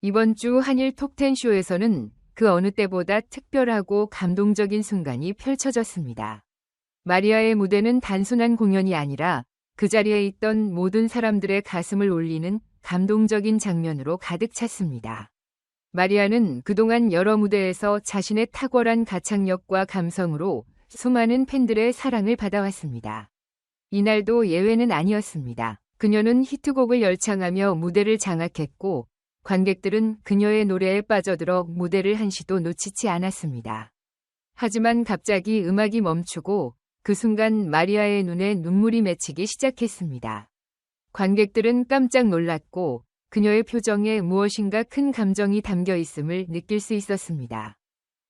이번 주 한일 톱10쇼에서는 그 어느 때보다 특별하고 감동적인 순간이 펼쳐졌습니다. 마리아의 무대는 단순한 공연이 아니라 그 자리에 있던 모든 사람들의 가슴을 울리는 감동적인 장면으로 가득 찼습니다. 마리아는 그동안 여러 무대에서 자신의 탁월한 가창력과 감성으로 수많은 팬들의 사랑을 받아왔습니다. 이날도 예외는 아니었습니다. 그녀는 히트곡을 열창하며 무대를 장악했고 관객들은 그녀의 노래에 빠져들어 무대를 한시도 놓치지 않았습니다. 하지만 갑자기 음악이 멈추고 그 순간 마리아의 눈에 눈물이 맺히기 시작했습니다. 관객들은 깜짝 놀랐고 그녀의 표정에 무엇인가 큰 감정이 담겨 있음을 느낄 수 있었습니다.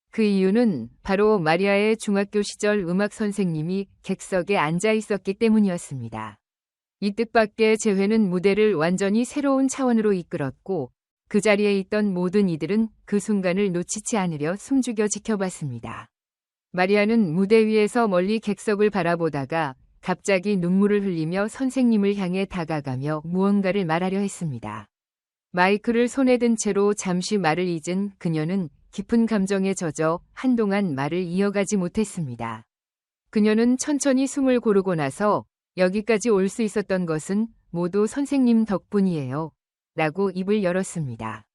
그 이유는 바로 마리아의 중학교 시절 음악 선생님이 객석에 앉아 있었기 때문이었습니다. 이 뜻밖의 재회는 무대를 완전히 새로운 차원으로 이끌었고 그 자리에 있던 모든 이들은 그 순간을 놓치지 않으려 숨죽여 지켜봤습니다. 마리아는 무대 위에서 멀리 객석을 바라보다가 갑자기 눈물을 흘리며 선생님을 향해 다가가며 무언가를 말하려 했습니다. 마이크를 손에 든 채로 잠시 말을 잊은 그녀는 깊은 감정에 젖어 한동안 말을 이어가지 못했습니다. 그녀는 천천히 숨을 고르고 나서 여기까지 올 수 있었던 것은 모두 선생님 덕분이에요. 라고 입을 열었습니다.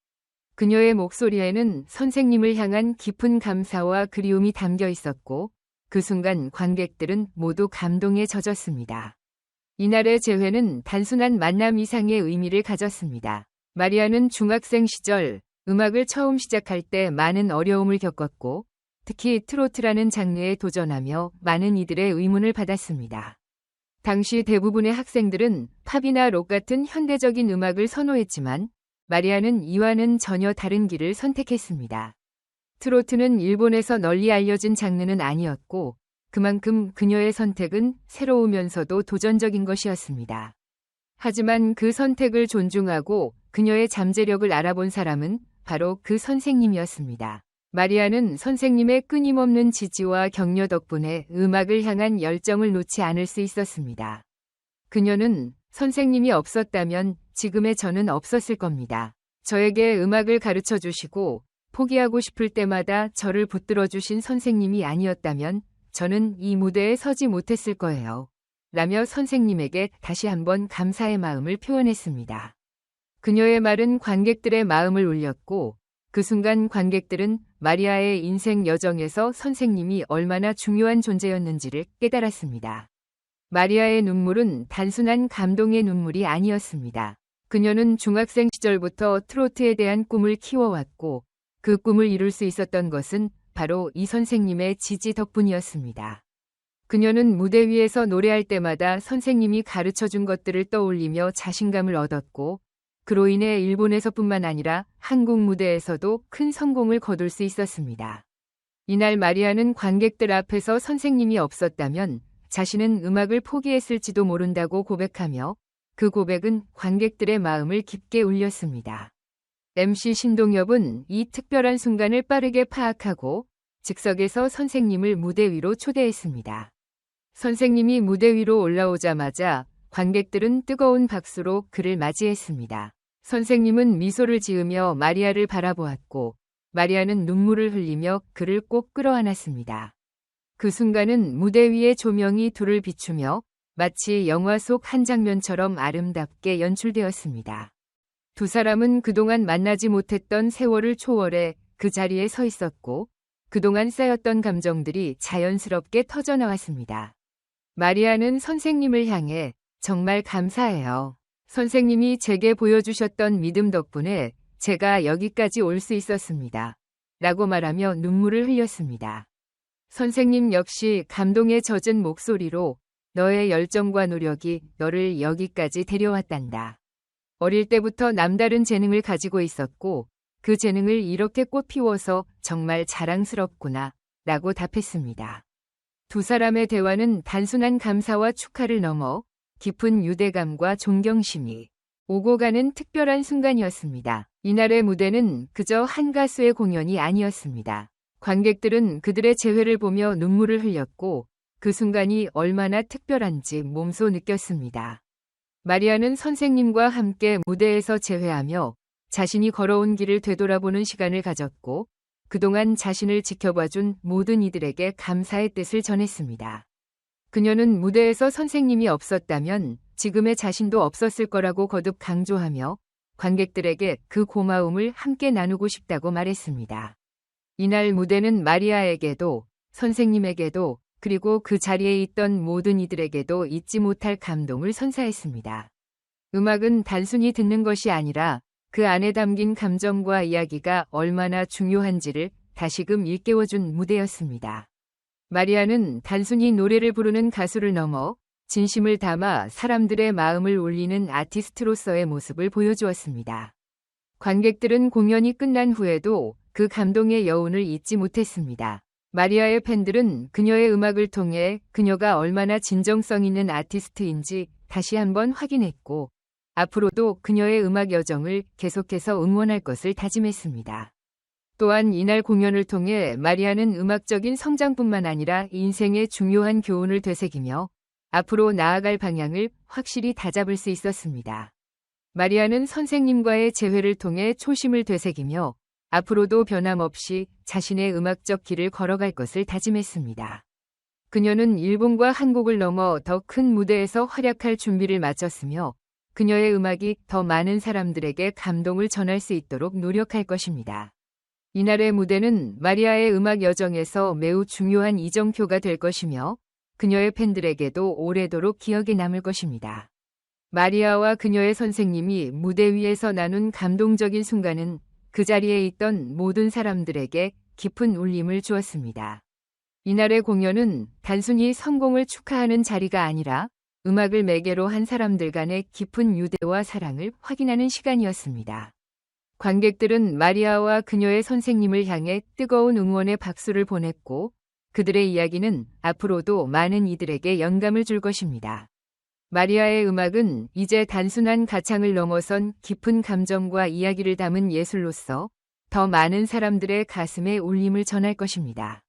그녀의 목소리에는 선생님을 향한 깊은 감사와 그리움이 담겨 있었고 그 순간 관객들은 모두 감동에 젖었습니다. 이날의 재회는 단순한 만남 이상의 의미를 가졌습니다. 마리아는 중학생 시절 음악을 처음 시작할 때 많은 어려움을 겪었고 특히 트로트라는 장르에 도전하며 많은 이들의 의문을 받았습니다. 당시 대부분의 학생들은 팝이나 록 같은 현대적인 음악을 선호했지만 마리아는 이와는 전혀 다른 길을 선택했습니다. 트로트는 일본에서 널리 알려진 장르는 아니었고 그만큼 그녀의 선택은 새로우면서도 도전적인 것이었습니다. 하지만 그 선택을 존중하고 그녀의 잠재력을 알아본 사람은 바로 그 선생님이었습니다. 마리아는 선생님의 끊임없는 지지와 격려 덕분에 음악을 향한 열정을 놓지 않을 수 있었습니다. 그녀는 선생님이 없었다면 지금의 저는 없었을 겁니다. 저에게 음악을 가르쳐 주시고 포기하고 싶을 때마다 저를 붙들어 주신 선생님이 아니었다면 저는 이 무대에 서지 못했을 거예요. 라며 선생님에게 다시 한번 감사의 마음을 표현했습니다. 그녀의 말은 관객들의 마음을 울렸고 그 순간 관객들은 마리아의 인생 여정에서 선생님이 얼마나 중요한 존재였는지를 깨달았습니다. 마리아의 눈물은 단순한 감동의 눈물이 아니었습니다. 그녀는 중학생 시절부터 트로트에 대한 꿈을 키워왔고 그 꿈을 이룰 수 있었던 것은 바로 이 선생님의 지지 덕분이었습니다. 그녀는 무대 위에서 노래할 때마다 선생님이 가르쳐준 것들을 떠올리며 자신감을 얻었고 그로 인해 일본에서뿐만 아니라 한국 무대에서도 큰 성공을 거둘 수 있었습니다. 이날 마리아는 관객들 앞에서 선생님이 없었다면 자신은 음악을 포기했을지도 모른다고 고백하며 그 고백은 관객들의 마음을 깊게 울렸습니다. MC 신동엽은 이 특별한 순간을 빠르게 파악하고 즉석에서 선생님을 무대 위로 초대했습니다. 선생님이 무대 위로 올라오자마자 관객들은 뜨거운 박수로 그를 맞이했습니다. 선생님은 미소를 지으며 마리아를 바라보았고 마리아는 눈물을 흘리며 그를 꼭 끌어안았습니다. 그 순간은 무대 위의 조명이 둘을 비추며 마치 영화 속 한 장면처럼 아름답게 연출되었습니다. 두 사람은 그동안 만나지 못했던 세월을 초월해 그 자리에 서 있었고 그동안 쌓였던 감정들이 자연스럽게 터져나왔습니다. 마리아는 선생님을 향해 정말 감사해요. 선생님이 제게 보여주셨던 믿음 덕분에 제가 여기까지 올 수 있었습니다. 라고 말하며 눈물을 흘렸습니다. 선생님 역시 감동에 젖은 목소리로 너의 열정과 노력이 너를 여기까지 데려왔단다. 어릴 때부터 남다른 재능을 가지고 있었고 그 재능을 이렇게 꽃피워서 정말 자랑스럽구나 라고 답했습니다. 두 사람의 대화는 단순한 감사와 축하를 넘어 깊은 유대감과 존경심이 오고 가는 특별한 순간이었습니다. 이날의 무대는 그저 한 가수의 공연이 아니었습니다. 관객들은 그들의 재회를 보며 눈물을 흘렸고 그 순간이 얼마나 특별한지 몸소 느꼈습니다. 마리아는 선생님과 함께 무대에서 재회하며 자신이 걸어온 길을 되돌아보는 시간을 가졌고 그동안 자신을 지켜봐준 모든 이들에게 감사의 뜻을 전했습니다. 그녀는 무대에서 선생님이 없었다면 지금의 자신도 없었을 거라고 거듭 강조하며 관객들에게 그 고마움을 함께 나누고 싶다고 말했습니다. 이날 무대는 마리아에게도 선생님에게도 그리고 그 자리에 있던 모든 이들에게도 잊지 못할 감동을 선사했습니다. 음악은 단순히 듣는 것이 아니라 그 안에 담긴 감정과 이야기가 얼마나 중요한지를 다시금 일깨워준 무대였습니다. 마리아는 단순히 노래를 부르는 가수를 넘어 진심을 담아 사람들의 마음을 울리는 아티스트로서의 모습을 보여주었습니다. 관객들은 공연이 끝난 후에도 그 감동의 여운을 잊지 못했습니다. 마리아의 팬들은 그녀의 음악을 통해 그녀가 얼마나 진정성 있는 아티스트인지 다시 한번 확인했고 앞으로도 그녀의 음악 여정을 계속해서 응원할 것을 다짐했습니다. 또한 이날 공연을 통해 마리아는 음악적인 성장뿐만 아니라 인생의 중요한 교훈을 되새기며 앞으로 나아갈 방향을 확실히 다잡을 수 있었습니다. 마리아는 선생님과의 재회를 통해 초심을 되새기며 앞으로도 변함없이 자신의 음악적 길을 걸어갈 것을 다짐했습니다. 그녀는 일본과 한국을 넘어 더 큰 무대에서 활약할 준비를 마쳤으며 그녀의 음악이 더 많은 사람들에게 감동을 전할 수 있도록 노력할 것입니다. 이날의 무대는 마리아의 음악 여정에서 매우 중요한 이정표가 될 것이며 그녀의 팬들에게도 오래도록 기억에 남을 것입니다. 마리아와 그녀의 선생님이 무대 위에서 나눈 감동적인 순간은 그 자리에 있던 모든 사람들에게 깊은 울림을 주었습니다. 이날의 공연은 단순히 성공을 축하하는 자리가 아니라 음악을 매개로 한 사람들 간의 깊은 유대와 사랑을 확인하는 시간이었습니다. 관객들은 마리아와 그녀의 선생님을 향해 뜨거운 응원의 박수를 보냈고 그들의 이야기는 앞으로도 많은 이들에게 영감을 줄 것입니다. 마리아의 음악은 이제 단순한 가창을 넘어선 깊은 감정과 이야기를 담은 예술로서 더 많은 사람들의 가슴에 울림을 전할 것입니다.